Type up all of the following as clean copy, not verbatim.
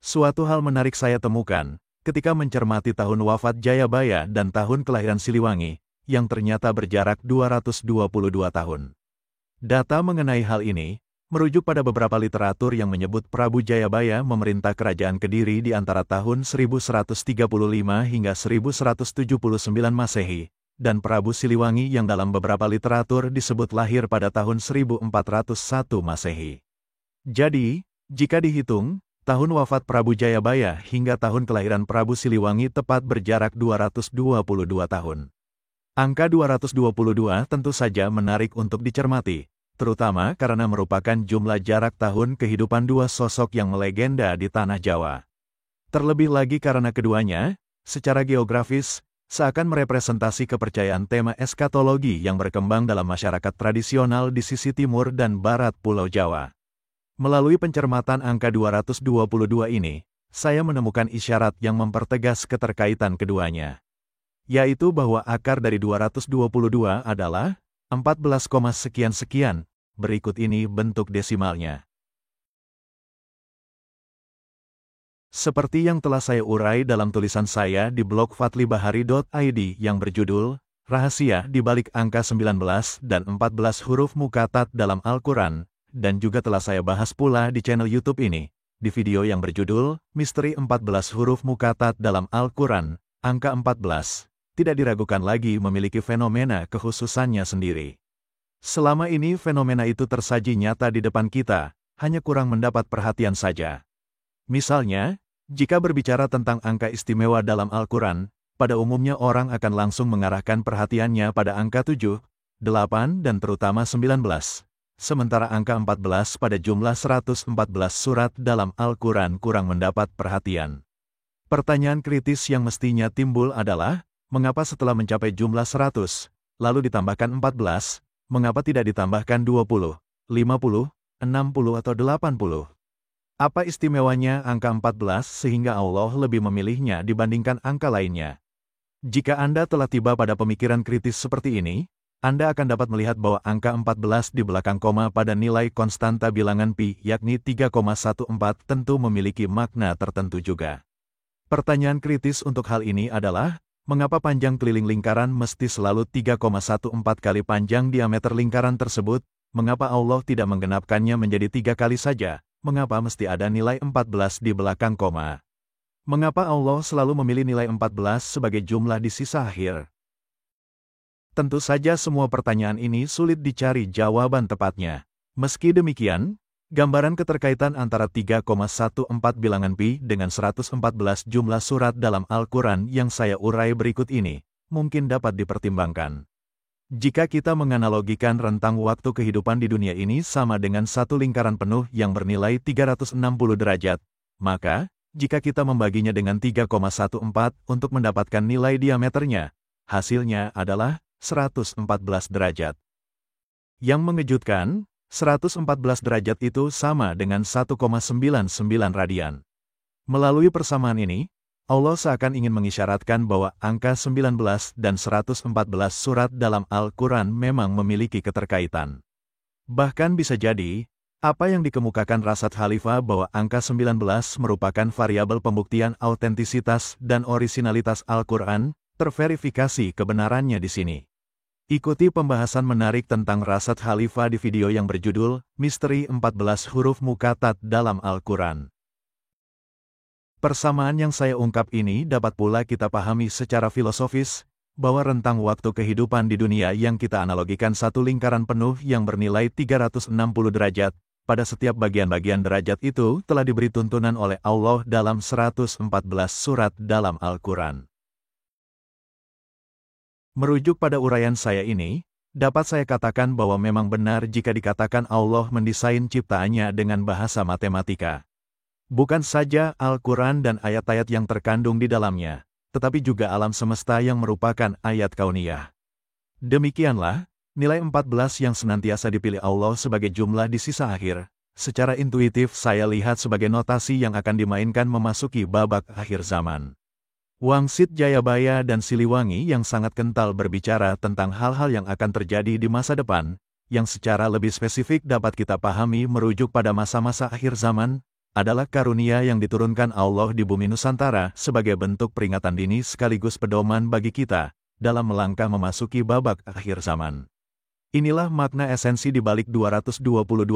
Suatu hal menarik saya temukan, ketika mencermati tahun wafat Jayabaya dan tahun kelahiran Siliwangi, yang ternyata berjarak 222 tahun. Data mengenai hal ini, merujuk pada beberapa literatur yang menyebut Prabu Jayabaya memerintah kerajaan Kediri di antara tahun 1135 hingga 1179 Masehi, dan Prabu Siliwangi yang dalam beberapa literatur disebut lahir pada tahun 1401 Masehi. Jadi, jika dihitung, tahun wafat Prabu Jayabaya hingga tahun kelahiran Prabu Siliwangi tepat berjarak 222 tahun. Angka 222 tentu saja menarik untuk dicermati, terutama karena merupakan jumlah jarak tahun kehidupan dua sosok yang melegenda di tanah Jawa. Terlebih lagi karena keduanya, secara geografis, seakan merepresentasi kepercayaan tema eskatologi yang berkembang dalam masyarakat tradisional di sisi timur dan barat Pulau Jawa. Melalui pencermatan angka 222 ini, saya menemukan isyarat yang mempertegas keterkaitan keduanya. Yaitu bahwa akar dari 222 adalah 14, sekian-sekian, berikut ini bentuk desimalnya. Seperti yang telah saya urai dalam tulisan saya di blog fadlibahari.id yang berjudul, Rahasia di Balik Angka 19 dan 14 Huruf Muqatat dalam Al-Quran, dan juga telah saya bahas pula di channel YouTube ini, di video yang berjudul, Misteri 14 Huruf Muqatat dalam Al-Quran, angka 14, tidak diragukan lagi memiliki fenomena kekhususannya sendiri. Selama ini fenomena itu tersaji nyata di depan kita, hanya kurang mendapat perhatian saja. Misalnya, jika berbicara tentang angka istimewa dalam Al-Quran, pada umumnya orang akan langsung mengarahkan perhatiannya pada angka 7, 8 dan terutama 19. Sementara angka 14 pada jumlah 114 surat dalam Al-Quran kurang mendapat perhatian. Pertanyaan kritis yang mestinya timbul adalah, mengapa setelah mencapai jumlah 100, lalu ditambahkan 14, mengapa tidak ditambahkan 20, 50, 60 atau 80? Apa istimewanya angka 14 sehingga Allah lebih memilihnya dibandingkan angka lainnya? Jika Anda telah tiba pada pemikiran kritis seperti ini, Anda akan dapat melihat bahwa angka 14 di belakang koma pada nilai konstanta bilangan pi yakni 3,14 tentu memiliki makna tertentu juga. Pertanyaan kritis untuk hal ini adalah, mengapa panjang keliling lingkaran mesti selalu 3,14 kali panjang diameter lingkaran tersebut? Mengapa Allah tidak menggenapkannya menjadi 3 kali saja? Mengapa mesti ada nilai 14 di belakang koma? Mengapa Allah selalu memilih nilai 14 sebagai jumlah di sisa akhir? Tentu saja semua pertanyaan ini sulit dicari jawaban tepatnya. Meski demikian, gambaran keterkaitan antara 3,14 bilangan pi dengan 114 jumlah surat dalam Al-Quran yang saya urai berikut ini, mungkin dapat dipertimbangkan. Jika kita menganalogikan rentang waktu kehidupan di dunia ini sama dengan satu lingkaran penuh yang bernilai 360 derajat, maka, jika kita membaginya dengan 3,14 untuk mendapatkan nilai diameternya, hasilnya adalah 114 derajat. Yang mengejutkan, 114 derajat itu sama dengan 1,99 radian. Melalui persamaan ini, Allah seakan ingin mengisyaratkan bahwa angka 19 dan 114 surat dalam Al-Quran memang memiliki keterkaitan. Bahkan bisa jadi, apa yang dikemukakan Rasad Khalifah bahwa angka 19 merupakan variabel pembuktian autentisitas dan orisinalitas Al-Quran, terverifikasi kebenarannya di sini. Ikuti pembahasan menarik tentang Rasad Khalifah di video yang berjudul, Misteri 14 Huruf Muqatat dalam Al-Quran. Persamaan yang saya ungkap ini dapat pula kita pahami secara filosofis, bahwa rentang waktu kehidupan di dunia yang kita analogikan satu lingkaran penuh yang bernilai 360 derajat, pada setiap bagian-bagian derajat itu telah diberi tuntunan oleh Allah dalam 114 surat dalam Al-Quran. Merujuk pada uraian saya ini, dapat saya katakan bahwa memang benar jika dikatakan Allah mendesain ciptaannya dengan bahasa matematika. Bukan saja Al-Quran dan ayat-ayat yang terkandung di dalamnya, tetapi juga alam semesta yang merupakan ayat kauniyah. Demikianlah, nilai 14 yang senantiasa dipilih Allah sebagai jumlah di sisa akhir, secara intuitif saya lihat sebagai notasi yang akan dimainkan memasuki babak akhir zaman. Wangsit Jayabaya dan Siliwangi yang sangat kental berbicara tentang hal-hal yang akan terjadi di masa depan, yang secara lebih spesifik dapat kita pahami merujuk pada masa-masa akhir zaman, adalah karunia yang diturunkan Allah di bumi Nusantara sebagai bentuk peringatan dini sekaligus pedoman bagi kita dalam melangkah memasuki babak akhir zaman. Inilah makna esensi di balik 222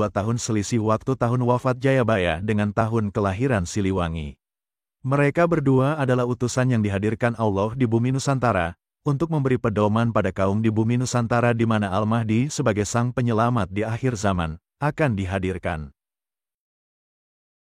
tahun selisih waktu tahun wafat Jayabaya dengan tahun kelahiran Siliwangi. Mereka berdua adalah utusan yang dihadirkan Allah di bumi Nusantara untuk memberi pedoman pada kaum di bumi Nusantara di mana Al-Mahdi sebagai sang penyelamat di akhir zaman akan dihadirkan.